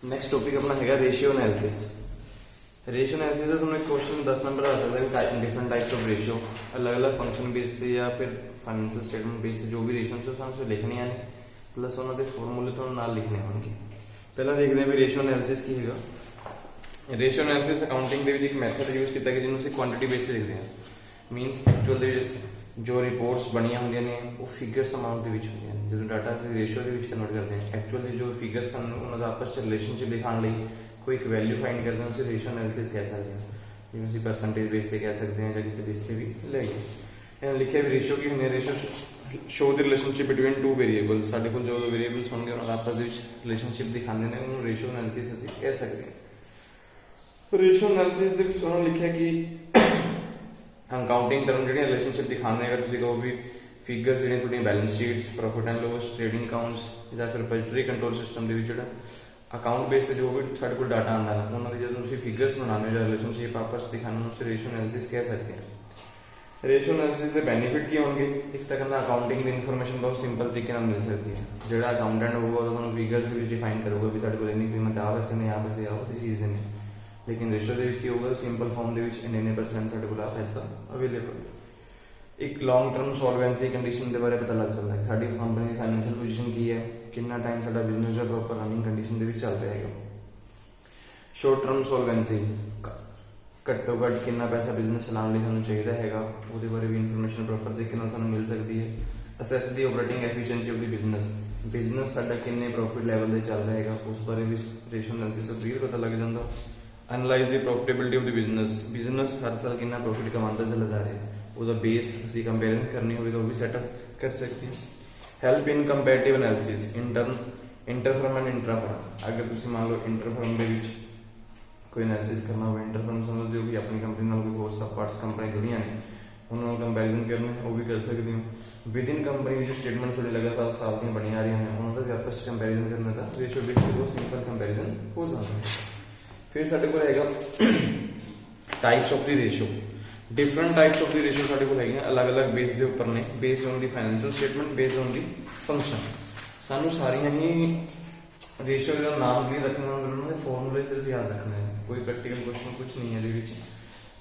Next topic ਆਪਣਾ ਹੈਗਾ ratio analysis. Ratio analysis ਦਾ ਤੁਹਾਨੂੰ ਇੱਕ ਕੁਐਸਚਨ 10 ਨੰਬਰ ਆ ਸਕਦਾ ਹੈ, डिफरेंट टाइप्स ऑफ रेशियो, अलग अलग फंक्शन बेस से या फिर फाइनेंशियल स्टेटमेंट बेस से जो भी रेशियो से ਸਾਨੂੰ ਲਿਖਣੀਆਂ ਨੇ ਪਲੱਸ ਉਹਨਾਂ ਦੇ ਫਾਰਮੂਲੇ ਤੁਹਾਨੂੰ ਨਾਲ ਲਿਖਣੇ ਹੋਣਗੇ। ਪਹਿਲਾਂ ਦੇਖਦੇ ਹਾਂ ਵੀ ਰੇਸ਼ੀਓ ਐਨਾਲਿਸਿਸ ਕੀ ਹੈਗਾ। ਰੇਸ਼ੀਓ ਐਨਾਲਿਸਿਸ ਅਕਾਊਂਟਿੰਗ ਦੇ ਵਿੱਚ ਇੱਕ ਮੈਥਡ ਯੂਜ਼ ਕੀਤਾ ਗਿਆ ਜਿਹਨੂੰ ਅਸੀਂ ਕੁਆਂਟੀਟੀ ਬੇਸ ਤੇ ਲਿਖਦੇ ਹਾਂ। ਮੀਨਸ ਐਕਚੁਅਲ ਦੇ ਜੋ ਰਿਪੋਰਟਸ ਬਣੀਆਂ ਹੁੰਦੀਆਂ ਨੇ ਉਹ ਫਿਗਰਸ ਅਮਾਉਂਟ ਦੇ ਵਿੱਚ ਹੁੰਦੀਆਂ ਨੇ। ਜਦੋਂ ਡਾਟਾ ਅਸੀਂ ਰੇਸ਼ੀਓ ਦੇ ਵਿੱਚ ਕਨਵਰਟ ਕਰਦੇ ਹਾਂ ਐਕਚੁਅਲ ਦੇ ਜੋ ਫਿਗਰਸ ਹਨ ਉਹਨਾਂ ਦਾ ਆਪਸ ਵਿੱਚ ਰਿਲੇਸ਼ਨਸ਼ਿਪ ਦਿਖਾਉਣ ਲਈ ਕੋਈ ਇੱਕ ਵੈਲਿਊ ਫਾਈਂਡ ਕਰਦੇ ਹਾਂ ਉਸੇ ਰੇਸ਼ੀਓ ਐਨਾਲਿਸਿਸ ਕਹਿ ਸਕਦੇ ਹਾਂ। ਜਿਵੇਂ ਅਸੀਂ ਪਰਸੈਂਟੇਜ ਬੇਸ ਤੇ ਕਹਿ ਸਕਦੇ ਹਾਂ ਜਾਂ ਕਿਸੇ ਬੇਸ ਤੇ ਵੀ ਲੈ ਗਏ। ਇਹਨਾਂ ਲਿਖਿਆ ਵੀ ਰੇਸ਼ੀਓ ਕੀ ਹੁੰਦੀ ਹੈ। ਰੇਸ਼ੀਓ ਸ਼ੋ ਦੀ ਰਿਲੇਸ਼ਨਸ਼ਿਪ ਬਿਟਵੀਨ ਟੂ ਵੇਰੀਏਬਲਸ। ਸਾਡੇ ਕੋਲ ਜੋ ਵੇਰੀਏਬਲਸ ਹੋਣਗੇ ਉਹਨਾਂ ਦਾ ਆਪਸ ਵਿੱਚ ਰਿਲੇਸ਼ਨਸ਼ਿਪ ਦਿਖਾਉਂਦੇ ਨੇ, ਉਹਨੂੰ ਰੇਸ਼ੀਓ ਐਨਾਲਿਸਿਸ ਅਸੀਂ ਕਹਿ ਸਕਦੇ ਹਾਂ। ਰੇਸ਼ੀਓ ਐਨਾਲਿਸਿਸ ਦੇ ਵਿੱਚ ਉਹਨਾਂ ਲਿਖਿਆ ਕਿ ਅਕਾਊਂਟਿੰਗ ਟਰਮ ਜਿਹੜੀਆਂ ਰਿਲੇਸ਼ਨਸ਼ਿਪ ਦਿਖਾਉਂਦੇ ਅਗਰ ਤੁਸੀਂ ਕਹੋ ਵੀ ਫਿਗਰਸ ਜਿਹੜੀਆਂ ਤੁਹਾਡੀਆਂ balance sheets, profit and loss, trading accounts ਜਾਂ ਫਿਰ ਬਜਟਰੀ ਕੰਟਰੋਲ ਸਿਸਟਮ ਦੇ ਵਿੱਚ ਜਿਹੜਾ ਅਕਾਊਂਟ ਬੇਸ ਤੇ ਜੋ ਵੀ ਸਾਡੇ ਕੋਲ ਡਾਟਾ ਆਉਂਦਾ ਹੈ ਉਹਨਾਂ ਦੀ ਜਦੋਂ ਤੁਸੀਂ ਫਿਗਰਸ ਬਣਾਉਂਦੇ ਹੋ ਜਾਂ ਰਿਲੇਸ਼ਨਸ਼ਿਪ ਆਪਸ ਦਿਖਾਉਣ ਨੂੰ ਤੁਸੀਂ ਰੇਸ਼ੀਓ ਐਨਾਲਿਸਿਸ ਕਹਿ ਸਕਦੇ ਹਾਂ। ਰੇਸ਼ੀਓ ਐਨਾਲਿਸਿਸ ਦੇ ਬੈਨੀਫਿਟ ਕੀ ਹੋਣਗੇ? ਇੱਕ ਤਾਂ ਕਹਿੰਦਾ ਅਕਾਊਂਟਿੰਗ ਦੀ ਇਨਫੋਰਮੇਸ਼ਨ ਬਹੁਤ ਸਿੰਪਲ ਤਰੀਕੇ ਨਾਲ ਮਿਲ ਸਕਦੀ ਹੈ। ਜਿਹੜਾ ਅਕਾਊਂਟੈਂਟ ਹੋਊਗਾ ਉਹ ਤੁਹਾਨੂੰ ਫਿਗਰਸ ਵਿੱਚ ਡਿਫਾਈਨ ਕਰੂਗਾ ਵੀ ਸਾਡੇ ਕੋਲ ਇੰਨੀ ਪੇਮੈਂਟ ਆ ਪੈਸੇ ਨੇ, ਆ ਪੈਸੇ ਆ ਉਹਦੀ ਚੀਜ਼ ਨੇ। ਲੇਕਿਨ ਰੇਸ਼ੀਓ ਦੇ ਵਿੱਚ ਕੀ ਹੋਊਗਾ? ਸਿੰਪਲ ਫਾਰਮ ਦੇ ਵਿੱਚ ਇੰਨੇ ਪਰਸੈਂਟ ਸਾਡੇ ਕੋਲ ਆ ਪੈਸਾ ਅਵੇਲੇਬਲ। ਇੱਕ ਲੌਂਗ ਟਰਮ ਸੋਲਵੈਂਸੀ ਕੰਡੀਸ਼ਨ ਦੇ ਬਾਰੇ ਪਤਾ ਲੱਗ ਜਾਂਦਾ ਹੈ ਸਾਡੀ ਕੰਪਨੀ ਦੀ ਫਾਈਨੈਂਸ਼ੀਅਲ ਪੋਜੀਸ਼ਨ ਕੀ ਹੈ, ਕਿੰਨਾ ਟਾਈਮ ਸਾਡਾ ਬਿਜ਼ਨਸ ਦਾ ਪ੍ਰੋਪਰ ਰਨਿੰਗ ਕੰਡੀਸ਼ਨ ਦੇ ਵਿੱਚ ਚੱਲ ਰਿਹਾ ਹੈਗਾ। ਸ਼ਾਰਟ ਟਰਮ ਸੋਲਵੈਂਸੀ ਘੱਟੋ ਘੱਟ ਕਿੰਨਾ ਪੈਸਾ ਬਿਜ਼ਨਸ ਚਲਾਉਣ ਲਈ ਸਾਨੂੰ ਚਾਹੀਦਾ ਹੈਗਾ ਉਹਦੇ ਬਾਰੇ ਵੀ ਇਨਫੋਰਮੇਸ਼ਨ ਪ੍ਰੋਪਰ ਤਰੀਕੇ ਨਾਲ ਸਾਨੂੰ ਮਿਲ ਸਕਦੀ ਹੈ। Assess the operating efficiency of the business ਸਾਡਾ ਕਿੰਨੇ ਪ੍ਰੋਫਿਟ ਲੈਵਲ ਤੇ ਚੱਲ ਰਿਹਾ ਹੈਗਾ ਉਸ ਬਾਰੇ ਵੀ ਰੇਸ਼ੀਓ ਐਨਾਲਿਸਿਸ ਤੋਂ ਕਲੀਅਰ ਪਤਾ ਲੱਗ ਜਾਂਦਾ। Analyse the ਪ੍ਰੋਫਿਟੇਬਿਲਿਟੀ of the business ਹਰ ਸਾਲ ਕਿੰਨਾ ਪ੍ਰੋਫਿਟ ਕਮਾਉਂਦਾ ਚੱਲ ਜਾ ਰਿਹਾ ਉਹਦਾ ਬੇਸ ਅਸੀਂ ਕੰਪੈਰੀਜ਼ਨ ਕਰਨੀ ਹੋਵੇ ਤਾਂ ਉਹ ਵੀ ਸੈਟਅਪ ਕਰ ਸਕਦੇ ਹਾਂ। Help in comparative analysis interfirm and intrafirm. ਅਗਰ ਤੁਸੀਂ ਮੰਨ ਲਓ ਇੰਟਰਫਰਮ ਦੇ ਵਿੱਚ ਕੋਈ ਐਨਾਲਿਸਿਸ ਕਰਨਾ ਹੋਵੇ, ਇੰਟਰਫਰਮ ਸਮਝਦੇ ਹੋ ਕਿ ਆਪਣੀ ਕੰਪਨੀ ਨਾਲ ਕੋਈ ਹੋਰ ਸਬ ਪਾਰਟਸ ਕੰਪਨੀ ਜੁੜੀਆਂ ਨੇ ਉਹਨਾਂ ਨਾਲ ਕੰਪੈਰੀਜ਼ਨ ਕਰਨਾ ਉਹ ਵੀ ਕਰ ਸਕਦੇ ਹੋ। ਵਿਦ ਇਨ ਕੰਪਨੀ ਵਿੱਚ ਸਟੇਟਮੈਂਟ ਤੁਹਾਡੇ ਲਗਾਤਾਰ ਸਾਲ ਦੀਆਂ ਬਣੀਆਂ ਆ ਰਹੀਆਂ ਨੇ ਉਹਨਾਂ ਦਾ ਵੀ ਆਪਸ ਵਿੱਚ ਕੰਪੈਰੀਜ਼ਨ ਕਰਨਾ ਤਾਂ ਰੇਸ਼ੀਓ ਬੇਸ ਤੇ ਬਹੁਤ ਸਿੰਪਲ ਕੰਪੈਰੀਜ਼ਨ ਹੋ ਸਕਦਾ ਹੈ। ਫਿਰ ਸਾਡੇ ਕੋਲ ਹੈਗਾ types of the ratio. Different types of the ratio ਸਾਡੇ ਕੋਲ ਹੈਗੀਆਂ अलग अलग बेस ਦੇ ਉੱਪਰ ਨੇ। Based on the financial statement, based on the function. ਸਾਨੂੰ ਸਾਰੀਆਂ ਹੀ ਰੇਸ਼ੀਓ ਦਾ ਨਾਮ ਵੀ ਰੱਖਣਾ ਉਹਨਾਂ ਦੇ ਫਾਰਮੂਲੇ ਸਿਰਫ ਯਾਦ ਰੱਖਣੇ ਨੇ। ਕੋਈ ਪ੍ਰੈਕਟੀਕਲ ਕੁਐਸਚਨ ਕੁਝ ਨਹੀਂ ਹੈ ਇਹਦੇ ਵਿੱਚ।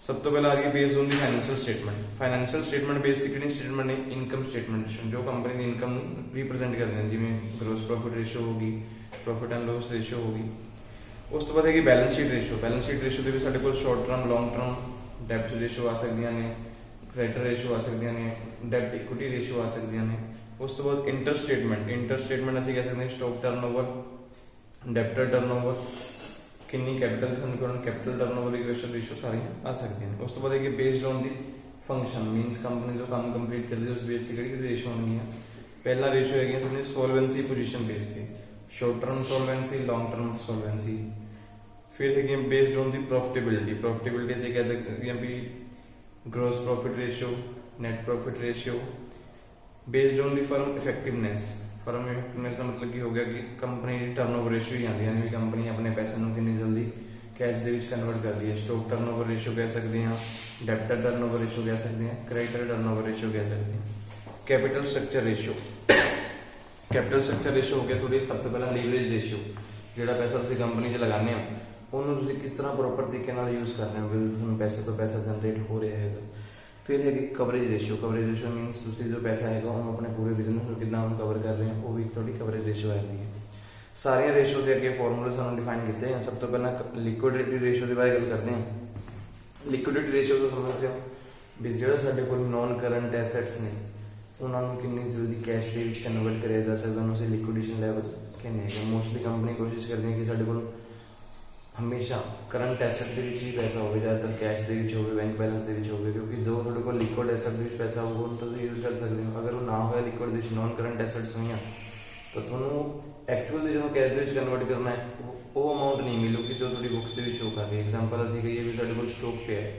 ਸਭ ਤੋਂ ਪਹਿਲਾਂ ਆ ਗਈ based on the financial statement. Financial statement base ਦੀ ਕਿਹੜੀ ਸਟੇਟਮੈਂਟ ਨੇ? ਇਨਕਮ ਸਟੇਟਮੈਂਟ ਜੋ ਕੰਪਨੀ ਦੀ ਇਨਕਮ ਨੂੰ ਰਿਪਰੈਜ਼ੈਂਟ ਕਰਦੇ ਨੇ, ਜਿਵੇਂ ਗ੍ਰੋਸ ਪ੍ਰੋਫਿਟ ਰੇਸ਼ੀਓ ਹੋਗੀ, ਪ੍ਰੋਫਿਟ ਐਂਡ ਲਾਸ ਰੇਸ਼ੀਓ ਹੋਗੀ। ਉਸ ਤੋਂ ਬਾਅਦ ਹੈਗੀ balance sheet ratio. Balance sheet ratio ਦੇ ਵਿੱਚ ਸਾਡੇ ਕੋਲ ਸ਼ਾਰਟ ਟਰਮ, ਲੌਂਗ ਟਰਮ ਡੈਬਟ ਰੇਸ਼ੀਓ ਆ ਸਕਦੀਆਂ ਨੇ, ਕ੍ਰੈਡਿਟਰ ਰੇਸ਼ੀਓ ਆ ਸਕਦੀਆਂ ਨੇ, ਡੈਬਟ ਇਕੁਇਟੀ ਰੇਸ਼ੀਓ ਆ ਸਕਦੀਆਂ ਨੇ। ਉਸ ਤੋਂ ਬਾਅਦ ਇੰਟਰ ਸਟੇਟਮੈਂਟ ਅਸੀਂ ਕਹਿ ਸਕਦੇ ਹਾਂ ਸਟਾਕ ਟਰਨਓਵਰ, ਡੈਬਟਰ ਟਰਨਓਵਰ, ਕਿੰਨੀ ਕੈਪੀਟਲ ਸਾਨੂੰ ਕੋਲ ਕੈਪੀਟਲ ਟਰਨਓਵਰ ਇਕੁਏਸ਼ਨ ਰੇਸ਼ੀਓ ਸਾਰੀਆਂ ਆ ਸਕਦੀਆਂ ਨੇ। ਉਸ ਤੋਂ ਬਾਅਦ ਹੈਗੀ based on the function. Means company ਜੋ ਕੰਮ ਕੰਪਲੀਟ ਕਰਦੀ ਹੈ ਉਸ ਬੇਸ ਤੇ ਕਿਹੜੀ ਰੇਸ਼ੀਓ ਹੋਣਗੀਆਂ। ਪਹਿਲਾ ਰੇਸ਼ੀਓ ਹੈਗੀ ਸਾਡੀ ਸੋਲਵੈਂਸੀ ਪੋਜੀਸ਼ਨ ਬੇਸ ਤੇ, ਸ਼ਾਰਟ ਟਰਮ ਸੋਲਵੈਂਸੀ, ਲੌਂਗ ਟਰਮ ਸੋਲਵੈਂਸੀ। फिर है बेस्ड ऑन दी प्रॉफिटेबिलिटी से कह सकते हैं भी gross profit ratio, net profit ratio. Based on the firm effectiveness का मतलब की हो गया कि कंपनी की टर्नओवर रेशियो ही आती है भी कंपनी अपने पैसे को कितनी जल्दी कैश के कन्वर्ट कर दी है। स्टॉक टर्नओवर रेशियो कह सकते हैं, डेब्टर टर्नओवर रेशियो कह सकते हैं, क्रेडिटर टर्नओवर रेशियो कह सकते हैं। कैपिटल स्ट्रक्चर रेशियो हो गया थोड़ी सब तो पहला लीवरेज रेशियो, ਜਿਹੜਾ ਪੈਸਾ ਤੁਸੀਂ ਕੰਪਨੀ 'ਚ ਲਗਾਉਂਦੇ ਹੋ ਉਹਨੂੰ ਤੁਸੀਂ ਕਿਸ ਤਰ੍ਹਾਂ ਪ੍ਰੋਪਰ ਤਰੀਕੇ ਨਾਲ ਯੂਜ਼ ਕਰਨਾ ਹੈ, ਤੁਹਾਨੂੰ ਪੈਸੇ ਤੋਂ ਪੈਸਾ ਜਨਰੇਟ ਹੋ ਰਿਹਾ ਹੈਗਾ। ਫਿਰ ਹੈਗੀ ਕਵਰੇਜ ਰੇਸ਼ੀਓ ਮੀਨਸ ਤੁਸੀਂ ਜੋ ਪੈਸਾ ਹੈਗਾ ਉਹਨੂੰ ਆਪਣੇ ਪੂਰੇ ਬਿਜ਼ਨਸ ਨੂੰ ਕਿੰਨਾ ਉਹਨੂੰ ਕਵਰ ਕਰ ਰਹੇ ਹੋ, ਉਹ ਵੀ ਤੁਹਾਡੀ ਕਵਰੇਜ ਰੇਸ਼ੀਓ ਆਉਂਦੀ ਹੈ। ਸਾਰੀਆਂ ਰੇਸ਼ੀਓ ਦੇ ਅੱਗੇ ਫਾਰਮੂਲੇ ਸਾਨੂੰ ਡਿਫਾਈਨ ਕੀਤੇ ਹਨ। ਸਭ ਤੋਂ ਪਹਿਲਾਂ ਲਿਕੁਇਡਿਟੀ ਰੇਸ਼ੀਓ ਦੀ ਬਾਰੇ ਗੱਲ ਕਰਦੇ ਹਾਂ। ਲਿਕੁਇਡਿਟੀ ਰੇਸ਼ੀਓ ਤੋਂ ਸਮਝਦੇ ਹੋ ਵੀ ਜਿਹੜਾ ਸਾਡੇ ਕੋਲ ਨੌਨ ਕਰੰਟ ਐਸੈਟਸ ਨੇ ਉਹਨਾਂ ਨੂੰ ਕਿੰਨੀ ਜਲਦੀ ਕੈਸ਼ ਦੇ ਵਿੱਚ ਕਨਵਰਟ ਕਰਿਆ ਜਾ ਸਕਦਾ, ਉਹਨੂੰ ਅਸੀਂ ਲਿਕੁਇਡੇਸ਼ਨ ਲੈਵਲ ਕਹਿੰਦੇ ਹੈਗੇ। ਮੋਸਟਲੀ ਕੰਪਨੀ ਕੋਸ਼ਿਸ਼ ਕਰਦੀ ਹੈ ਕਿ ਸਾਡੇ ਕੋਲ ਹਮੇਸ਼ਾ ਕਰੰਟ ਐਸੈਟ ਦੇ ਵਿੱਚ ਹੀ ਪੈਸਾ ਹੋਵੇ, ਜ਼ਿਆਦਾਤਰ ਕੈਸ਼ ਦੇ ਵਿੱਚ ਹੋਵੇ, ਬੈਂਕ ਬੈਲੈਂਸ ਦੇ ਵਿੱਚ ਹੋਵੇ, ਕਿਉਂਕਿ ਜੋ ਤੁਹਾਡੇ ਕੋਲ ਲਿਕੁਇਡ ਐਸੈਟ ਦੇ ਵਿੱਚ ਪੈਸਾ ਹੋਊਗਾ ਉਹਨੂੰ ਤੁਸੀਂ ਯੂਜ਼ ਕਰ ਸਕਦੇ ਹੋ। ਅਗਰ ਉਹ ਨਾ ਹੋਇਆ ਲਿਕੁਇਡ ਦੇ ਵਿੱਚ ਨੌਨ ਕਰੰਟ ਐਸੈਟਸ ਹੋਈਆਂ ਤਾਂ ਤੁਹਾਨੂੰ ਐਕਚੁਅਲ ਦੇ ਜਦੋਂ ਕੈਸ਼ ਦੇ ਵਿੱਚ ਕਨਵਰਟ ਕਰਨਾ ਹੈ ਉਹ ਅਮਾਊਂਟ ਨਹੀਂ ਮਿਲੂਗੀ ਜੋ ਤੁਹਾਡੀ ਬੁੱਕਸ ਦੇ ਵਿੱਚ ਸ਼ੋ ਕਰ ਰਹੀ ਹੈ। ਐਗਜ਼ਾਮਪਲ ਅਸੀਂ ਕਹੀਏ ਵੀ ਸਾਡੇ ਕੋਲ ਸਟਾਕ ਪਿਆ ਹੈ,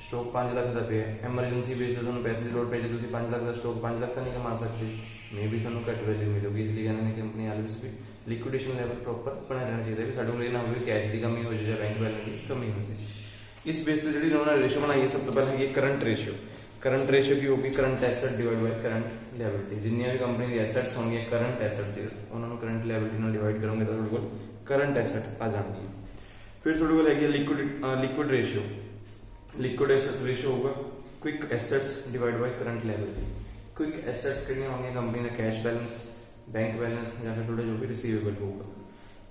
ਸਟਾਕ 5 ਲੱਖ ਦਾ ਪਿਆ, ਐਮਰਜੈਂਸੀ ਬੇਸ ਤੇ ਤੁਹਾਨੂੰ ਪੈਸੇ ਦੀ ਲੋੜ ਪੈ ਜੇ ਤੁਸੀਂ 5 ਲੱਖ ਦਾ ਸਟਾਕ 5 ਲੱਖ ਤਾਂ ਨਹੀਂ ਕਮਾ ਸਕਦੇ, ਮੇ ਵੀ ਤੁਹਾਨੂੰ ਘੱਟ ਵੈਲਿਊ ਮਿਲੂਗੀ। ਇਸ ਲਈ ਕਹਿੰਦੇ ਨੇ ਕੰਪਨੀ ਆਲਵੇਸ ਵੀ ਲਿਕੁਇਡੇਸ਼ਨ ਲੈਵਲ ਪ੍ਰੋਪਰ ਬਣਿਆ ਰਹਿਣਾ ਚਾਹੀਦਾ ਵੀ ਸਾਡੇ ਕੋਲ ਇਹ ਨਾ ਹੋਵੇ ਕੈਸ਼ ਦੀ ਕਮੀ ਹੋ ਜਾਏ ਜਾਂ ਬੈਂਕ ਬੈਲੈਂਸ ਦੀ ਕਮੀ ਹੋ ਜਾਏ। ਇਸ ਬੇਸ ਤੇ ਜਿਹੜੀ ਉਹਨਾਂ ਨੇ ਰੇਸ਼ੀਓ ਬਣਾਈ ਹੈ ਸਭ ਤੋਂ ਪਹਿਲਾਂ ਹੈਗੀ ਕਰੰਟ ਰੇਸ਼ੀਓ। ਕਰੰਟ ਰੇਸ਼ੀਓ ਕੀ ਹੋਊਗੀ? Current asset divide by current liability. ਜਿੰਨੀਆਂ ਵੀ ਕੰਪਨੀ ਦੀ ਐਸੈਟਸ ਹੋਣਗੀਆਂ ਕਰੰਟ ਐਸੈਟਸ ਉਹਨਾਂ ਨੂੰ ਕਰੰਟ ਲਿਆਬਿਲਿਟੀ ਨਾਲ ਡਿਵਾਈਡ ਕਰੋਗੇ ਤਾਂ ਤੁਹਾਡੇ ਕੋਲ करंट एसेट आ जाएगी। फिर थोड़े को लगी liquid ratio. Liquid asset ratio होगा quick assets divide by current liability. Quick assets कितनी होंगी कंपनी का कैश बैलेंस, बैंक बैलेंस या फिर थोड़ा जो भी रिसीवेबल होगा।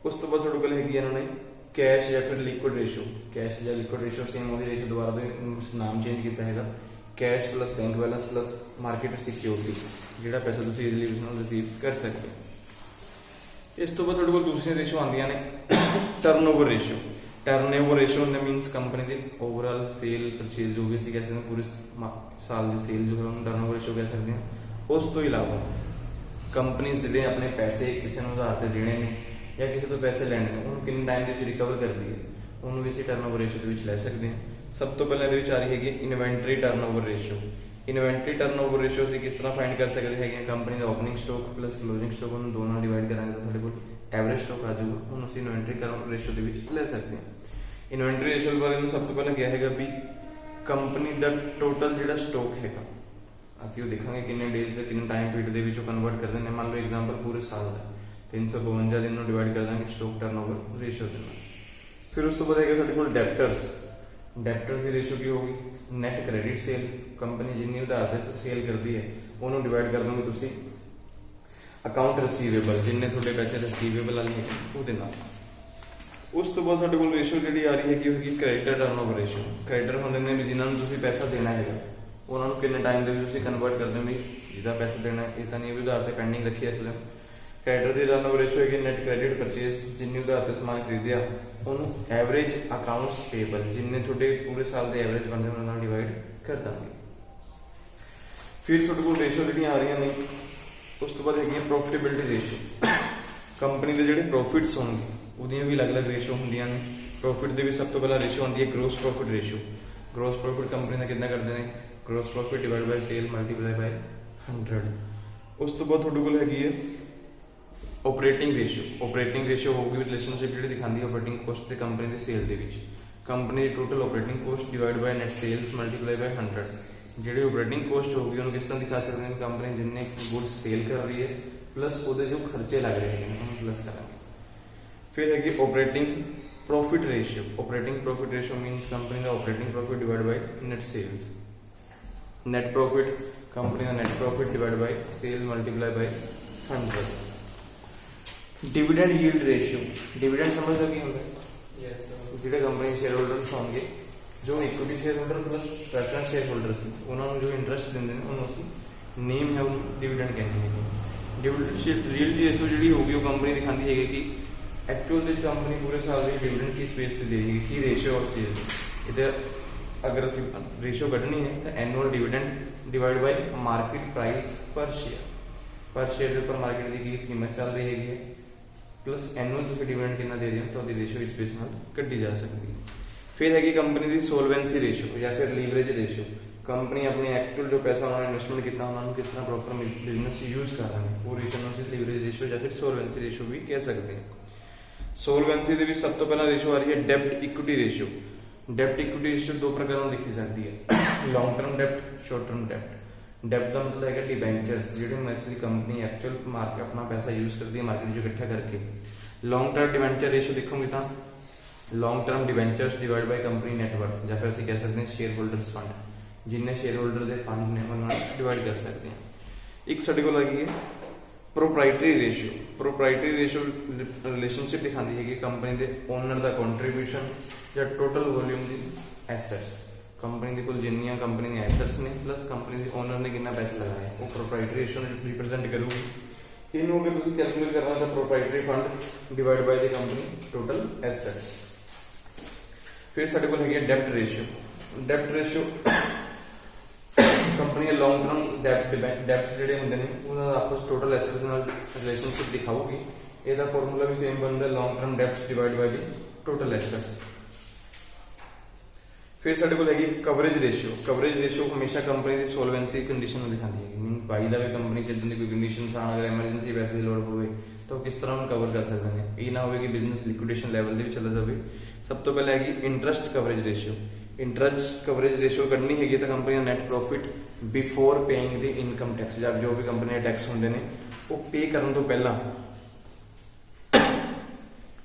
उस तो बाद थोड़े को हैगी इन्होंने कैश या फिर लिक्विड रेशियो। कैश या लिक्विड रेशियो सेम वही रेशियो दोबारा तो नाम चेंज किया है, cash plus bank balance plus market security, जिहड़ा पैसा तुसीं इजीली रिसीव कर सकते हो। इस तो बाद थोड़े को दूसरी रेशियो आंदियां ने turnover ratio. Turnover ratio मीनस company की ओवरऑल सेल परचेज जो भी असीं कह सकते हैं पूरे साल की सेल जो हम टर्नओवर रेशियो कह सकते हैं। उस तो इलावा कंपनी जिहड़े अपने पैसे किसी को उधार ते देने ने या किसी तो पैसे लैने ने उन्होंने किन्ने टाइम के रिकवर करती है, उन्होंने भी असीं टर्नओवर रेशियो के लै सकते हैं। सब तो पहले आ रही है inventory turnover ratio. Inventory turnover ratio असीं किस तरह फाइंड कर सकते हैं, कंपनी का opening stock plus closing stock उन्होंने दोनों डिवाइड करांगे तो साडे कोल एवरेज स्टॉक आ जाऊगा, उन्होंने असीं इन्वेंटरी टर्नओवर रेशियो दे विच ले सकते हैं। इन्वेंटरी रेशियो बारे में सब तो पहले क्या है भी कंपनी का टोटल जिहड़ा स्टॉक है असीं देखांगे किन्ने डेज से किन्ने टाइम पीरियड दे विचों कन्वर्ट कर देने। मान लो एग्जांपल पूरे साल का 352 दिन डिवाइड कर देंगे स्टॉक टर्नओवर रेशियो के नाल। फिर उस तो बाद है साडे कोल डेब्टर्स। डेब्टर्स की रेशियो की होगी नैट क्रेडिट सेल। कंपनी जिन्नी उधार से सेल करती है उन्होंने डिवाइड कर दोगे तुसीं अकाउंट रिसीवेबल, जिन्ने थोड़े पैसे रिसीवेबल वाले है उहदे नाल। उस तो बाद साडे कोल रेशियो जिहड़ी आ रही है क्रेडिटर टर्नओवर रेशियो। क्रेडिटर होंदे ने भी जिन्हां नूं तुसीं पैसा देना है उन्होंने किन्ने टाइम दे विच कन्वर्ट कर दो भी जिहदा पैसा देना है, इह तां नहीं उधार ते पेंडिंग रखी है। क्रेडिटर की टर्नओवर रेशियो है नैट क्रेडिट परचेज, जिन्नी उधार से समान खरीदिया उन्होंने एवरेज अकाउंट्स पेबल, जिन्ने थोड़े पूरे साल के एवरेज बनते उन्होंने डिवाइड कर देंगे। फिर थोड़े को रेशियो जी आ रही ने उस तो बाद है प्रॉफिटेबिलिटी रेशियो। कंपनी के जोड़े प्रॉफिट्स होंगे उहदियां भी अलग अलग रेशियो होंदियां ने। प्रॉफिट की भी सब तो पहला रेशियो आती है gross profit ratio. Gross profit company का कितना करते हैं, gross profit divide by sale multiply by 100। उस तो बाद थोड़े को हैगी है ऑपरेटिंग रेशियो। ऑपरेटिंग रेशियो होगी रिलेशनशिप जी दिखाती है ऑपरेटिंग कॉस्ट से कंपनी की सेल के बीच। कंपनी की total operating cost divide by net sales multiply by 100। जी ऑपरेटिंग कॉस्ट होगी उन्होंने किस तरह दिखा सकते हैं, कंपनी जिन्ने गुड्स सेल कर रही है प्लस वो जो खर्चे लग रहे हैं उन्होंने प्लस करेंगे। फिर है operating profit ratio. Operating profit ratio means company का operating profit divide by net sales. Net profit company का net profit divide by sale multiply by 100। Dividend yield ratio. Dividend समझ लगी होंगे जो कंपनी शेयर होल्डर्स होंगे जो equity shareholder plus preference shareholder से उन्होंने जो इंटरेस्ट देंगे उन्होंने नेम है डिविडेंड कहते हैं। डिविडेंड यील्ड रेशियो जी होगी वो कंपनी दिखाती है कि एक्चुअल कंपनी पूरे साल में डिविडेंड किस बेस से देगी की रेशियो ऑफ सेल। इधर अगर रेशियो कढ़नी है तो annual dividend divide by market price पर शेयर के ऊपर मार्केट की कीमत चल रही है प्लस एनुअल तुम डिविडेंड कितना दे रहे हो तो रेशियो इस बेस कटी जा सकती है। फिर है कंपनी की सोलवेंसी रेशियो या फिर लीवरेज रेशियो। कंपनी अपने एक्चुअल जो पैसा उन्होंने इन्वेस्टमेंट किया उन्होंने किस तरह प्रॉपर बिजनेस यूज कर रहे हैं वो रेशियो लीवरेज रेशियो या फिर सोलवेंसी रेशियो भी कह सकते हैं। सोलवेंसी के सब तो पहला रेशियो आ रही है डेब्ट इक्विटी रेशियो। डेब्ट इक्विटी रेशियो दो प्रकार देखी जाती है, लॉन्ग टर्म डेब्ट, शॉर्ट टर्म डेब्ट। डेब्ट का मतलब है डिबेंचर्स जो मैक्सिमम कंपनी एक्चुअल मार्केट अपना पैसा यूज करती है मार्केट जो इकट्ठा करके। लॉन्ग टर्म डिबेंचर रेशियो देखोगे तो long term debentures divide by company network या फिर असं कह सकते हैं शेयर होल्डर्स फंड, जिन्हें शेयर होल्डर के फंड ने उन्होंने डिवाइड कर सकते हैं। एक साढ़े को लगी है proprietary ratio. Proprietary ratio relationship दिखाती है कि कंपनी के ओनर का कॉन्ट्रीब्यूशन या टोटल वॉल्यूम की एसेट्स। कंपनी की कुल जिन्नियां कंपनी ने एसेट्स ने प्लस कंपनी के ओनर ने कितना पैसा लगाया वो प्रोप्राइटरी रेशियो रिप्रेजेंट करूगी। इन अगर तुम कैलकुलेट करना तो proprietary fund divide by the company total assets. फिर साढ़े को है डेब्ट रेशियो। डेब्ट रेशियो कंपनी के लॉन्ग टर्म डेब्ट जो होंगे आपस टोटल एसेट्स रिलेशनशिप दिखाऊगी। इसका फॉर्मूला भी सेम बनता है, long term debts divide by the total assets. फिर साढ़े को लगी कवरेज रेशियो। कवरेज रेशियो हमेशा कंपनी की सोलवेंसी कंडीशन दिखाती है मीन बाई का भी कंपनी जिदा की कोई कंडीशन अगर एमरजेंसी पैसे की लड़ हो तो किस तरह कवर कर सकते हैं। ये ना हो कि बिजनेस लिक्विडेशन लैवल भी चला जाए। सब तो पहले है interest coverage ratio. Interest coverage ratio करनी है तो कंपनी का net profit before paying the income tax. जब जो भी कंपनी के टैक्स होंगे ने वो पे करने तो पहला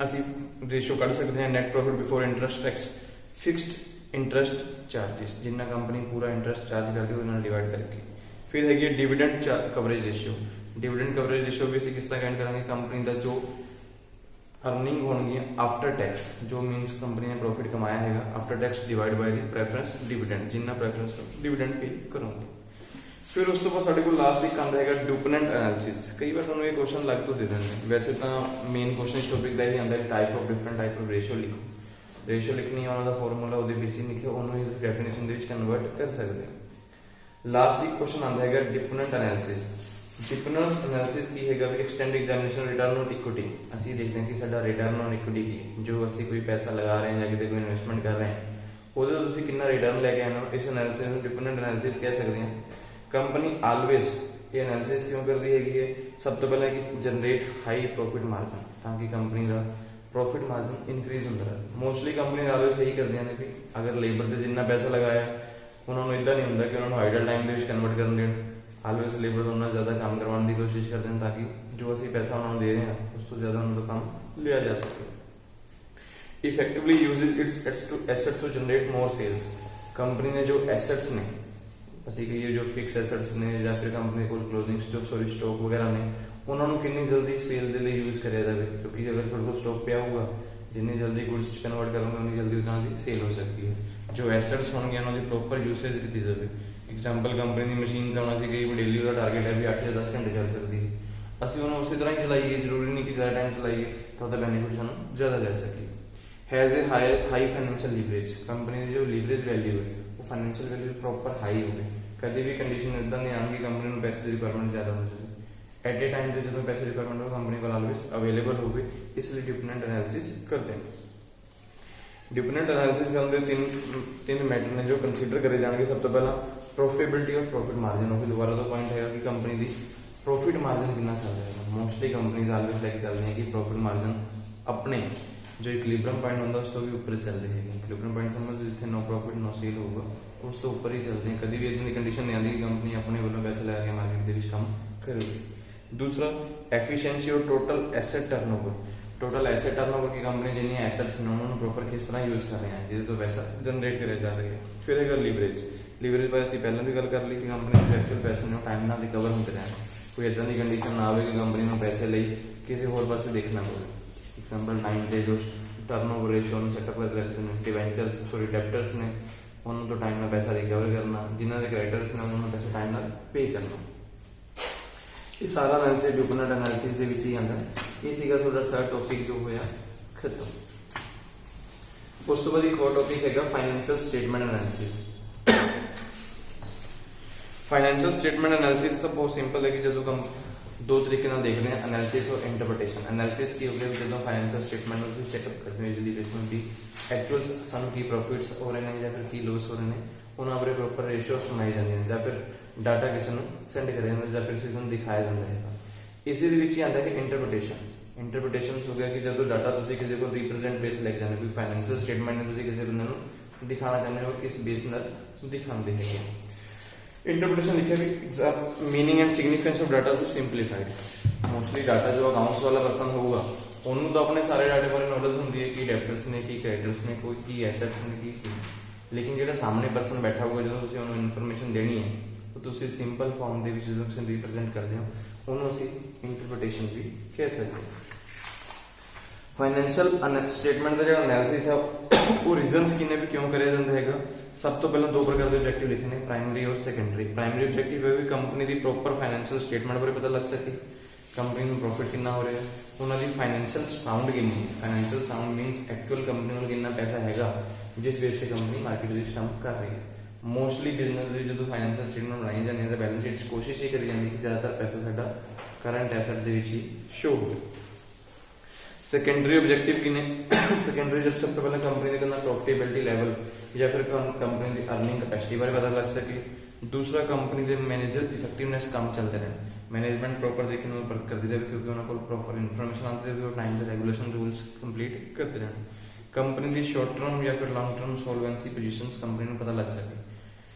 ਅਸੀਂ ਰੇਸ਼ੋ ਕੱਢ ਸਕਦੇ ਹਾਂ net profit before interest tax fixed interest charges, ਜਿੰਨਾ ਕੰਪਨੀ ਪੂਰਾ ਇੰਟਰਸਟ ਚਾਰਜ ਕਰਦੀ ਉਹਦੇ ਨਾਲ ਡਿਵਾਈਡ ਕਰਕੇ। ਫਿਰ ਹੈਗੀ dividend coverage ratio. Dividend coverage ratio ਵੀ ਅਸੀਂ ਕਿਸ ਤਰ੍ਹਾਂ ਕੈਲਕੂਲੇਟ ਕਰਾਂਗੇ, ਕੰਪਨੀ ਦਾ ਜੋ अर्निंग होगी आफ्टर टैक्स, जो मीनस कंपनी ने प्रॉफिट कमाया है after tax divide by the preference dividend, Jinnah preference dividend pay करोगे। फिर उस तो बाद साडे कोल लास्ट एक आंदा है डिपेंडेंट एनालिसिस। कई बार तुहानू ये क्वेश्चन लग तो दे देंगे, वैसे तो मेन क्वेश्चन इस टॉपिक का ही आंदा है type of different type of ratio लिखो। रेशियो लिखनी है उन्होंने फॉर्मूला वो लिखे उन्होंने इस डेफिनेशन के कन्वर्ट कर सकते हैं। लास्ट एक क्वेश्चन आंदा है डिपेंडेंट एनालिसिस। डिपेंडेंस एनालिसिस की हैगा भी extend examination return on equity. ਅਸੀਂ देखते हैं कि ਸਾਡਾ रिटर्न ऑन इक्विटी की जो ਅਸੀਂ कोई पैसा लगा रहे हैं या किसी कोई इन्वेस्टमेंट कर रहे हैं ਉਹਦੇ ਤੋਂ ਤੁਸੀਂ ਕਿੰਨਾ ਰਿਟਰਨ ਲੈ ਕੇ ਆਣਾ, ਇਸ ਐਨਾਲਿਸਿਸ ਨੂੰ ਡਿਪੈਂਡੈਂਟ ਐਨਾਲਿਸਿਸ ਕਹਿ ਸਕਦੇ ਹਾਂ। ਕੰਪਨੀ ਆਲਵੇਸ ਇਹ ਐਨਾਲਿਸਿਸ ਕਿਉਂ ਕਰਦੀ ਹੈਗੀ ਹੈ, ਸਭ ਤੋਂ ਪਹਿਲਾਂ ਕਿ ਜਨਰੇਟ ਹਾਈ ਪ੍ਰੋਫਿਟ ਮਾਰਜਨ, ਤਾਂ ਕਿ ਕੰਪਨੀ ਦਾ ਪ੍ਰੋਫਿਟ ਮਾਰਜਨ ਇਨਕਰੀਜ਼ ਹੁੰਦਾ ਹੈ। ਮੋਸਟਲੀ ਕੰਪਨੀ ਆਲਵੇਸ ਇਹੀ ਕਰਦੀਆਂ ਨੇ ਕਿ ਅਗਰ ਲੇਬਰ ਤੇ ਜਿੰਨਾ ਪੈਸਾ ਲਗਾਇਆ ਉਹਨਾਂ ਨੂੰ ਇਦਾਂ ਨਹੀਂ ਹੁੰਦਾ ਕਿ ਉਹਨਾਂ ਨੂੰ ਆਈਡਲ ਟਾਈਮ ਦੇ ਵਿੱਚ ਕਨਵਰਟ ਕਰਨ ਦੇਣ, ਆਲਵੇਸ ਲੇਬਰ ਤੋਂ ਉਹਨਾਂ ਜ਼ਿਆਦਾ ਕੰਮ ਕਰਵਾਉਣ ਦੀ ਕੋਸ਼ਿਸ਼ ਕਰਦੇ ਹਨ ਤਾਂ ਕਿ ਜੋ ਅਸੀਂ ਪੈਸਾ ਉਹਨਾਂ ਨੂੰ ਦੇ ਰਹੇ ਹਾਂ ਉਸ ਤੋਂ ਜ਼ਿਆਦਾ ਉਹਨਾਂ ਤੋਂ ਕੰਮ ਲਿਆ ਜਾ ਸਕੇ। Effectively uses its assets to generate more sales. Company ਨੇ ਜੋ ਐਸੈਟਸ ਨੇ, ਅਸੀਂ ਕਹੀਏ ਜੋ ਫਿਕਸ ਐਸੈਟਸ ਨੇ ਜਾਂ ਫਿਰ ਕੰਪਨੀ ਕੋਲ ਕਲੋਜ਼ਿੰਗ ਸਟਾਕ ਵਗੈਰਾ ਨੇ, ਉਹਨਾਂ ਨੂੰ ਕਿੰਨੀ ਜਲਦੀ ਸੇਲ ਦੇ ਲਈ ਯੂਜ਼ ਕਰਿਆ ਜਾਵੇ, ਕਿਉਂਕਿ ਅਗਰ ਤੁਹਾਡੇ ਕੋਲ ਸਟਾਕ ਪਿਆ ਹੋਊਗਾ ਜਿੰਨੀ ਜਲਦੀ ਗੁੱਡਸ ਚ ਕਨਵਰਟ ਕਰੋਗੇ ਉਨੀ ਜਲਦੀ ਉਹਨਾਂ ਦੀ ਸੇਲ ਹੋ ਸਕਦੀ ਹੈ। ਜੋ ਐਸੈਟਸ ਹੋਣਗੇ ਉਹਨਾਂ ਦੀ ਪ੍ਰੋਪਰ ਯੂਸੇਜ ਕੀਤੀ ਜਾਵੇ। एग्जाम्पल कंपनी की मशीन चलाना सी कई डेली का टारगेट है भी 8 या 10 घंटे चल सकती है, असं उन्होंने उसी तरह ही चलाइए, जरूरी नहीं कि ज़्यादा टाइम चलाइए तो बेनिफिट सूँ ज़्यादा ले सके। Has a high financial leverage. Company की जो लीवरेज वैल्यू है वो फाइनेंशियल वैल्यू प्रॉपर हाई हो गई, कभी भी कंडीशन इदा नहीं आएगी कंपनी को पैसे की रिक्वायरमेंट ज़्यादा हो जाए। एट ए टाइम से जो पैसे रिक्वायरमेंट हो कंपनी को ऑलवेज अवेलेबल हो गई, इसलिए डिपेंडेंट एनालिसिस करते हैं। डिपेंडेंट एनालिसिस के अंदर तीन मैटर ने जो कंसीडर करे जाएंगे। सब तो पहला प्रॉफिटेबिलिटी और प्रॉफिट मार्जिन। और दोबारा तो पॉइंट है कि कंपनी की प्रॉफिट मार्जिन कितना चल रहा है। मोस्टली कंपनीज ऑलवेज लेके चल रही है कि प्रॉफिट मार्जिन अपने जो इक्विलिब्रियम पॉइंट होता है उस तो भी ऊपर चल रही है। इक्विलिब्रियम पॉइंट समझ जिथे नो प्रॉफिट नो सेल होगा उस तो ऊपर ही चलते हैं। कभी भी इतनी कंडीशन नहीं आती कि कंपनी अपने वालों पैसे लगा के मार्केट के काम करेगी। दूसरा एफिशिएंसी और total asset turnover. Total asset turnover की कंपनी जिन्हें एसेट्स ने उन्होंने प्रॉपर किस तरह यूज कर रहे हैं जिसे तो पैसा जनरेट करे जा रही है। फिर है लीवरेज। लीवरेज पर असं पहले भी गल कर ली कि कंपनी के एक्चुअल पैसे ने टाइम ना रिकवर होते रहे, कोई इदा की कंडीशन ना आए कि कंपनी को पैसे ले किसी होर पासे देखना पड़े। एग्जाम्पल टाइम से जो टर्नओवर रेशियो सेटअप कर रहे हैं, डिवेंचर्स सॉरी डेप्टर्स ने उन्होंने तो टाइम में पैसा रिकवर करना, जिन्होंने क्रेडिटर्स ने उन्होंने पैसा टाइम में पे करना। ये सारा एनालिसिस डिपेंडेंट एनालिसिस के ही आता है। ये सीगा थोड़ा सा टॉपिक जो होया खत्म। उस तो बाद एक और टॉपिक है financial statement analysis. Financial statement analysis तो बहुत सिंपल है कि जो हम दो तरीके नाल देखते हैं, एनालिसिस और इंटरप्रिटेशन। एनालिसिस की हो गया जो फाइनेंशियल स्टेटमेंट चेकअप करते हैं जिसकी बेस की एक्चुअल सानू की प्रॉफिट्स हो रहे हैं या फिर की लॉस हो रहे हैं, उन्होंने अपने प्रॉपर रेशियोस बनाई जाती हैं या फिर डाटा किसी को सेंड करे या फिर किसी को दिखाया जाता है। इसी ही आता है कि इंटरप्रिटेशन हो गया कि जो डाटा किसी को रिप्रेजेंट बेस लेके जाने, कोई फाइनेंशियल स्टेटमेंट ने किसी बंदे को दिखाना चाहते हो किस बेस नाल दिखाते हैं। इंटरप्रिटेशन लिखा कि meaning and significance of data to simplified. Mostly data जो अकाउंट्स वाला पर्सन होगा उन्होंने तो अपने सारे डाटे बारे नॉलेज होती है कि डेप्टर्स ने की क्रेडिटर्स ने कोई की एसेट्स ने की, लेकिन जो सामने पर्सन बैठा हुआ जो उन्होंने इन्फॉर्मेशन देनी है तो सिंपल फॉर्म के रिप्रेजेंट करते हो उन्होंने इंटरप्रिटेशन भी कह सकते हैं। फाइनेंशियल स्टेटमेंट का जो एनालिसिस है वो रीजनस किन्ने भी क्यों कराया जाता है। सब तो पहले दो प्रकार के ऑब्जेक्टिव लिखने, प्राइमरी और सेकेंडरी। प्राइमरी ऑब्जेक्टिव है कि कंपनी की प्रॉपर फाइनेंशियल स्टेटमेंट बारे पता लग सके, कंपनी में प्रॉफिट कितना हो रहा है, उन्होंने फाइनेंशियल साउंड कितनी है। फाइनेंशियल साउंड मीनस एक्चुअल कंपनी को कितना पैसा है जिस बेस से कंपनी मार्केट में काम कर रही है। मोस्टली बिजनेस जो फाइनेंशियल स्टेटमेंट बनाई जाती है बैलेंस शीट कोशिश ही करी जाती है कि ज्यादातर पैसा साडा करंट एसेट के ही शो हो। सेकेंडरी ऑब्जेक्टिव किने, सेकेंडरी जब सब तो पहले कंपनी का प्रॉफिटेबिलिटी लेवल या फिर कंपनी की अर्निंग कैपेसिटी बारे पता लग सके। दूसरा कंपनी के मैनेजर इफेक्टिवनेस काम चलते रहे, मैनेजमेंट प्रॉपर देखने कर दी जाए क्योंकि उन्होंने प्रॉपर इन्फॉर्मेशन आती रहे और टाइम से रेगुलेशन रूल्स कंप्लीट करते रहे। कंपनी की शॉर्ट टर्म या फिर long term solvency positions company को पता लग सके।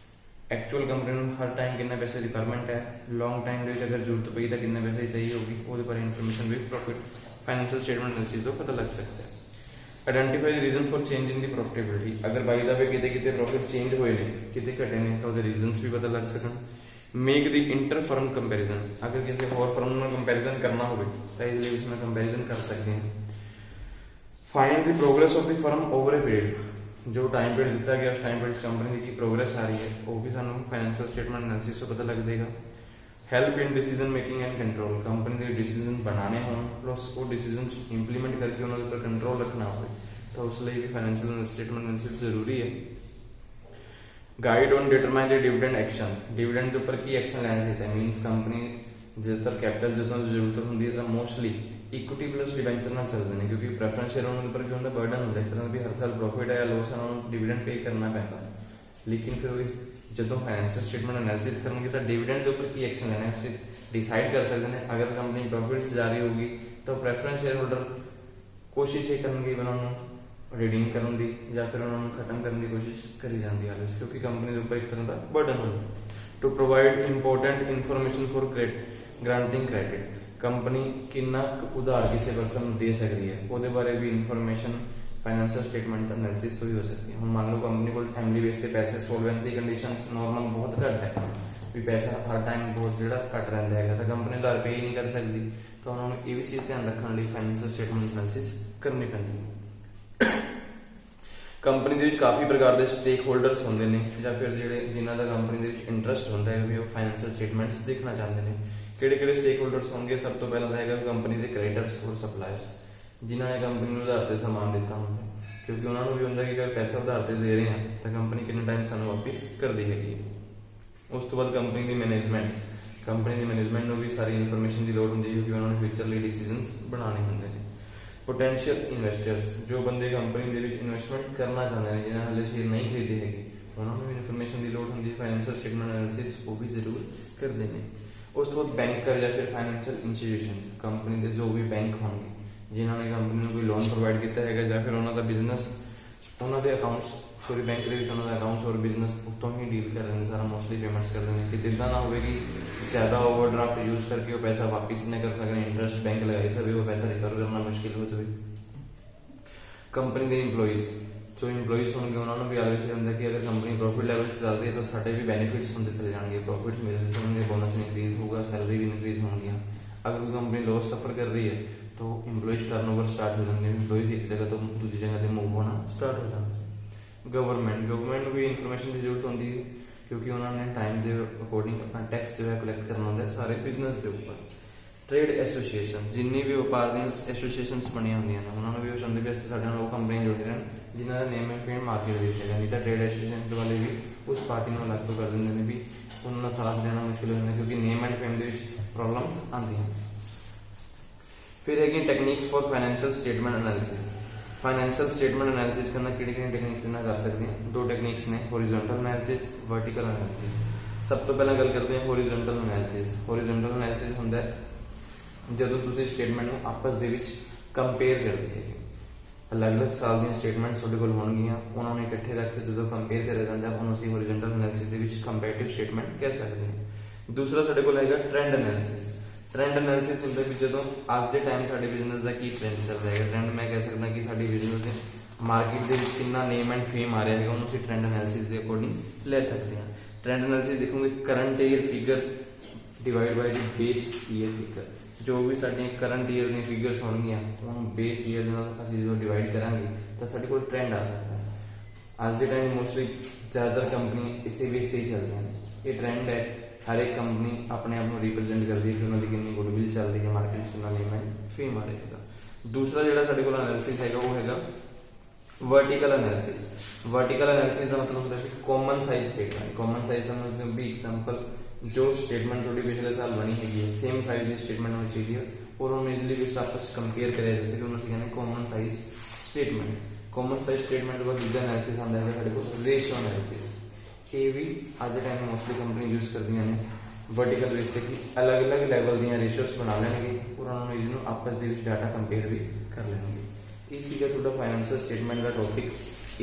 एक्चुअल कंपनी में हर टाइम कितने पैसे रिक्वायरमेंट है, लॉन्ग टाइम अगर जरूरत पई तो कितने पैसे चाहिए होगी वो पर इन्फॉर्मेशन भी प्रॉफिट फाइनेंशियल स्टेटमेंट एनालिसिस तो पता लग सकता है। Identify the reason for change in the profitability, अगर बाई द वे किते किते प्रॉफिट चेंज होए ने किते घटे ने तो ਉਹਦੇ रीजंस भी पता लग सकन। Make the inter firm comparison, अगर किसी और फर्म ਨਾਲ कंपैरिजन करना होवे ਤਾਂ ਇਸ ਲਈ इसमें कंपैरिजन कर सकते हैं। Find the progress of the firm over a period, जो टाइम पीरियड दिता गया उस टाइम पीरियड कंपनी की प्रोग्रेस आ रही है वो भी सानू फाइनेंशियल स्टेटमेंट एनालिसिस से पता लग जाएगा। Help in decision making and control, company के डिसीजन बनाने हों प्लस वो डिसीजन इंप्लीमेंट करके उन्होंने पर कंट्रोल रखना हो तो उस लिए भी फाइनेंशियल स्टेटमेंट एनालिसिस जरूरी है। Guide on determine the dividend action, dividend के ऊपर की एक्शन लेना चाहिए, मीनस कंपनी ज्यादातर कैपिटल जो जरूरत होंगी है तो मोस्टली इक्विटी प्लस डिबेंचर ना चलते हैं, क्योंकि प्रेफरेंस शेयर होने पर क्या बर्डन होता है भी हर साल प्रॉफिट है या लॉस है उन्होंने डिविडेंड पे करना पैंता। लेकिन फिर जो फाइनेंशियल स्टेटमेंट एनालिसिस करेंगे तो डिविडेंड के ऊपर की एक्शन लेना है उसे डिसाइड कर सकते हैं। अगर कंपनी प्रॉफिट जा रही होगी तो प्रेफरेंस शेयर होल्डर कोशिश ये करेंगे उन्होंने रिडीम करने की या फिर उन्होंने खत्म करने की कोशिश करी जाती है, क्योंकि कंपनी के ऊपर एक तरह का बर्डन होगा। To provide important information for granting credit, company कितना उधार किसी पर्सन दे सकती है वो बारे भी इन्फॉर्मेशन फाइनेंशियल स्टेटमेंट एनालिसिस तो भी हो सकती है। हम मान लो कंपनी को फैमिली बेस पे पैसे सोलवेंसी कंडीशंस नॉर्मल बहुत घट है भी पैसा हर टाइम बहुत जो घट रहा है तो कंपनी उधार पे ही नहीं कर सकती, तो उन्होंने ये भी चीज ध्यान रखने लिए फाइनेंशियल स्टेटमेंट एनालिसिस करनी पैंती है। कंपनी ਦੇ ਵਿੱਚ ਕਾਫੀ ਪ੍ਰਕਾਰ ਦੇ ਸਟੇਕ ਹੋਲਡਰਸ ਹੁੰਦੇ ਨੇ ਜਾਂ ਫਿਰ ਜਿਹੜੇ ਜਿਨ੍ਹਾਂ ਦਾ ਕੰਪਨੀ ਦੇ ਵਿੱਚ ਇੰਟਰਸਟ ਹੁੰਦਾ ਹੈ ਵੀ ਉਹ ਫਾਈਨੈਂਸ਼ੀਅਲ ਸਟੇਟਮੈਂਟਸ ਦੇਖਣਾ ਚਾਹੁੰਦੇ ਨੇ। ਕਿਹੜੇ-ਕਿਹੜੇ ਸਟੇਕ ਹੋਲਡਰਸ ਹੋਣਗੇ? ਸਭ ਤੋਂ ਪਹਿਲਾਂ ਤਾਂ ਹੈਗਾ ਕੰਪਨੀ ਦੇ ਕ੍ਰੈਡੀਟਰਸ ਔਰ ਸਪਲਾਇਰਸ, ਜਿਨ੍ਹਾਂ ਨੇ ਕੰਪਨੀ ਨੂੰ ਉਧਾਰ ਤੇ ਸਮਾਨ ਦਿੱਤਾ ਹੁੰਦਾ, ਕਿਉਂਕਿ ਉਹਨਾਂ ਨੂੰ ਵੀ ਹੁੰਦਾ ਕਿ ਅਗਰ ਪੈਸਾ ਉਧਾਰ ਤੇ ਦੇ ਰਹੇ ਹਾਂ ਤਾਂ ਕੰਪਨੀ ਕਿੰਨੇ ਟਾਈਮ ਸਾਨੂੰ ਵਾਪਸ ਕਰਦੀ ਹੈਗੀ ਹੈ। ਉਸ ਤੋਂ ਬਾਅਦ ਕੰਪਨੀ ਦੀ ਮੈਨੇਜਮੈਂਟ, ਕੰਪਨੀ ਦੀ ਮੈਨੇਜਮੈਂਟ ਨੂੰ ਵੀ ਸਾਰੀ ਇਨਫੋਰਮੇਸ਼ਨ ਦੀ ਲੋੜ ਹੁੰਦੀ ਹੈ ਕਿਉਂਕਿ ਉਹਨਾਂ ਨੂੰ ਫਿਊਚਰ ਲਈ ਡਿਸੀਜਨਸ ਬਣਾਉਣੇ ਹੁੰਦੇ ਨੇ। पोटेंशियल इन्वेस्टर्स, जो बंदे कंपनी ਦੇ ਵਿੱਚ ਇਨਵੈਸਟਮੈਂਟ ਕਰਨਾ ਚਾਹੁੰਦੇ ਨੇ ਜਿਨ੍ਹਾਂ ਹਲੇ ਸ਼ੇਅਰ ਨਹੀਂ ਖਰੀਦੇ ਹੈਗੇ ਉਹਨਾਂ ਨੂੰ ਇਨਫੋਰਮੇਸ਼ਨ ਦੀ ਲੋੜ ਹੁੰਦੀ ਹੈ। ਫਾਈਨੈਂਸ਼ੀਅਲ ਸਟੇਟਮੈਂਟ ਐਨਾਲਿਸਿਸ ਉਹ ਵੀ ਜ਼ਰੂਰ ਕਰਦੇ ਨੇ। ਉਸ ਤੋਂ ਬਾਅਦ ਬੈਂਕਰ ਜਾਂ ਫਿਰ ਫਾਈਨੈਂਸ਼ੀਅਲ ਇੰਸਟੀਟਿਊਸ਼ਨ, ਕੰਪਨੀ ਦੇ ਜੋ ਵੀ ਬੈਂਕ ਹੋਣਗੇ ਜਿਨ੍ਹਾਂ ਨੇ ਕੰਪਨੀ ਨੂੰ ਕੋਈ ਲੋਨ ਪ੍ਰੋਵਾਈਡ ਕੀਤਾ ਹੈਗਾ ਜਾਂ ਫਿਰ ਉਹਨਾਂ ਦਾ ਬਿਜ਼ਨਸ ਉਹਨਾਂ ਦੇ ਅਕਾਊਂਟਸ ਸੋਰੀ ਬੈਂਕ ਦੇ ਵਿੱਚ ਉਹਨਾਂ ਦਾ ਅਕਾਊਂਟਸ ਔਰ ਬਿਜ਼ਨਸ ਉੱਤੋਂ ਹੀ ਡੀਲ ਕਰ ਰਹੇ ਨੇ, ਸਾਰਾ ਮੋਸਟਲੀ ਪੇਮੈਂਟਸ ਕਰਦੇ ਨੇ ਕਿ ਇੱਦਾਂ ਨਾ ਹੋਵੇ ਕਿ ज्यादा ओवरड्राफ्ट यूज करके वो पैसा वापस नहीं कर सकते, इंटरेस्ट बैंक लगाई सभी वो पैसा रिकवर करना मुश्किल हो जाए। कंपनी के इंप्लॉइज, जो इंप्लॉइज होंगे उन्होंने भी आगे से होंगे कि अगर कंपनी प्रॉफिट लेवल से चल रही है तो साढ़े भी बेनिफिट्स होंगे चले जाएंगे, प्रॉफिट मिलते होंगे, बोनस इंक्रीज होगा, सैलरी भी इंक्रीज होंगी। अगर कोई कंपनी लॉस सफर कर रही है तो इंप्लॉइज टर्नओवर स्टार्ट हो जाएंगे, इंप्लॉइज एक जगह तो दूसरी जगह से मूव होना स्टार्ट हो जाते। गवर्नमेंट भी इंफॉर्मेशन की जरूरत होती है क्योंकि उन्होंने टाइम के अकॉर्डिंग अपना टैक्स जो है कलैक्ट करना होता है सारे बिजनेस के ऊपर। ट्रेड एसोसीएशन, जिन्नी भी व्यापार दी एसोसीएशनस बनी होंगी ने उन्होंने भी चाहते भी साढ़े वो कंपनियां जुड़ी रहन जिन्हों का name and fame market which है, नहीं तो ट्रेड एसोसीएशन वाले भी उस पार्टी को अलग तो कर देंगे ने भी उन्होंने साथ देना मुश्किल हो जाता क्योंकि नेम एंड फेम के प्रॉब्लम्स आती हैं। फिर है techniques for financial statement analysis, financial statement analysis करना किहड़ी टेक्निक्स ना कर सकते हैं? दो टेक्निक्स ने, हॉरिजॉन्टल एनालिसिस, वर्टिकल एनालिसिस। सब तो पहले गल करते हैं हॉरिजॉन्टल एनालिसिस। हॉरिजॉन्टल एनालिसिस हुंदा है जदों तुसीं स्टेटमेंट नूं आपस दे विच कंपेयर करदे हैगे, अलग-अलग साल दी स्टेटमेंट्स तुहाडे कोल होणगीਆਂ उन्हां नूं इकट्ठे रख के जदों कंपेयर करिया जांदा उहनूं असीं हॉरिजॉन्टल एनालिसिस दे विच कंपैरेटिव स्टेटमेंट कह सकते हैं। दूसरा साडे कोल हैगा ट्रेंड एनालिसिस। ट्रेंड एनालिसिस होंदा भी जदों अज दे टाइम साडे बिजनेस दा की ट्रेंड चल रहा है, ट्रेंड मैं कह सकदा कि साडी बिजनेस दे मार्केट दे विच कितना नेम एंड फेम आ रहा है उन्होंने असीं ट्रेंड एनालिसिस के अकॉर्डिंग ले सकते हैं। ट्रेंड एनालिसिस देखोगे current year figure divide by the base year figure, जो भी साडी करंट ईयर दी फिगर्स होणगीਆਂ ਉਹਨੂੰ बेस ईयर ਦੇ ਨਾਲ ਅਸੀਂ ਜਦੋਂ ਡਿਵਾਈਡ ਕਰਾਂਗੇ ਤਾਂ ਸਾਡੇ ਕੋਲ ट्रेंड आ सकता है। आज के टाइम मोस्टली ज़्यादातर कंपनी इसे बेस से ही चलती हैं। ये ट्रेंड है, हर एक कंपनी अपने आप को रिप्रेजेंट करती है कि उन्होंने कितनी गुडविल चल रही है मार्केट कितना नेम एंड फेम आ रहेगा। दूसरा जो साडे कोल एनालिसिस है वो हैगा वर्टिकल एनालिसिस। वर्टिकल एनालिसिस का मतलब होता है common size statement. Common size समझते हो भी एग्जांपल जो स्टेटमेंट थोड़ी पिछले साल बनी है सेम साइज की स्टेटमेंट होनी चाहिए और उन्होंने इजिली भी आपस कंपेयर करें जैसे कि उन्होंने कहते common size statement. Common size statement का दूसरा एनालिसिस आता है साडे कोल रेशियो एनालिसिस। ये भी आज के टाइम मोस्टली कंपनी यूज करती हैं वर्टिकल बेस पे कि अलग अलग लैवल दी रेशियोस बना लेंगे और उन्होंने इन्होंने आपस के डाटा कंपेयर भी कर लेंगे। इसी का थोड़ा फाइनेंशियल स्टेटमेंट का टॉपिक।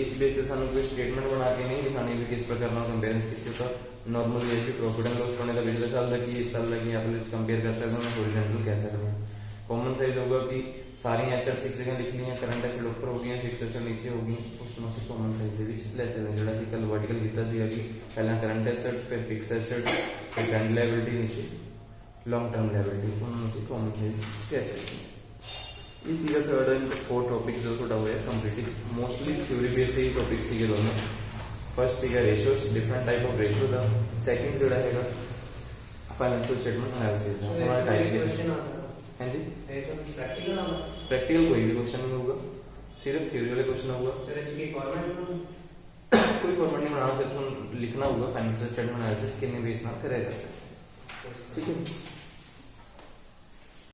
इस बेस से सानू कोई स्टेटमेंट बना के नहीं दिखानी भी किस प्रकार ना कंपेरेंस की तो नॉर्मली ये भी प्रॉफिट एंड लॉस करने का पिछले साल लगी इस साल लगी आप कंपेयर कर सकते हैं, हॉरिजॉन्टल कह सकते हैं। कॉमन साइज होगा कि ਸਾਰੀਆਂ ਐਸੈਟਸ ਇੱਕ ਜਗ੍ਹਾ ਲਿਖ ਲਈਆਂ, ਕਰੰਟ ਐਸੈਟ ਉੱਪਰ ਹੋ ਗਈਆਂ, ਫਿਕਸ ਐਸੈਟ ਨੀਚੇ ਹੋ ਗਈਆਂ, ਉਸ ਨੂੰ ਅਸੀਂ ਕਾਮਨ ਸਾਈਜ਼ ਦੇ ਵਿੱਚ ਲੈ ਸਕਦੇ ਹਾਂ। ਜਿਹੜਾ ਅਸੀਂ ਕੱਲ ਵਰਟੀਕਲ ਕੀਤਾ ਸੀਗਾ ਕਿ ਪਹਿਲਾਂ ਕਰੰਟ ਐਸੈਟ, ਫਿਰ ਫਿਕਸ ਐਸੈਟ, ਫਿਰ ਕਰੰਟ ਲਾਇਬਿਲਿਟੀ, ਨੀਚੇ ਲੌਂਗ ਟਰਮ ਲਾਇਬਿਲਿਟੀ, ਉਹਨਾਂ ਅਸੀਂ ਕਾਮਨ ਸਾਈਜ਼ ਕਹਿ ਸਕਦੇ ਹਾਂ। ਇਹ ਸੀਗਾ ਥਰਡ ਐਂਡ ਫੋਰਥ ਟੌਪਿਕ ਜੋ ਤੁਹਾਡਾ ਹੋਇਆ ਕੰਪਲੀਟਲੀ। ਮੋਸਟਲੀ ਥਿਊਰੀ ਬੇਸਡ ਹੀ ਟੌਪਿਕ ਸੀਗੇ ਦੋਨੋਂ। ਫਸਟ ਸੀਗਾ ratios, different type of ratio ਦਾ। ਸੈਕਿੰਡ ਜਿਹੜਾ ਹੈਗਾ ਫਾਈਨੈਂਸ਼ੀਅਲ ਸਟੇਟਮੈਂਟ ਐਨਾਲਿਸਿਸ ਦਾ। ਉਹਨਾਂ ਟਾਈਪ ਸੀ ਹਾਂਜੀ प्रैक्टिकल कोई भी क्वेश्चन नहीं होगा, सिर्फ थ्योरी वाले क्वेश्चन होगा। कोई फॉर्मेट नहीं बनाना, सिर्फ लिखना होगा फाइनेंशियल स्टेटमेंट एनालिसिस कितने बेस ना करेगा सर। ठीक है।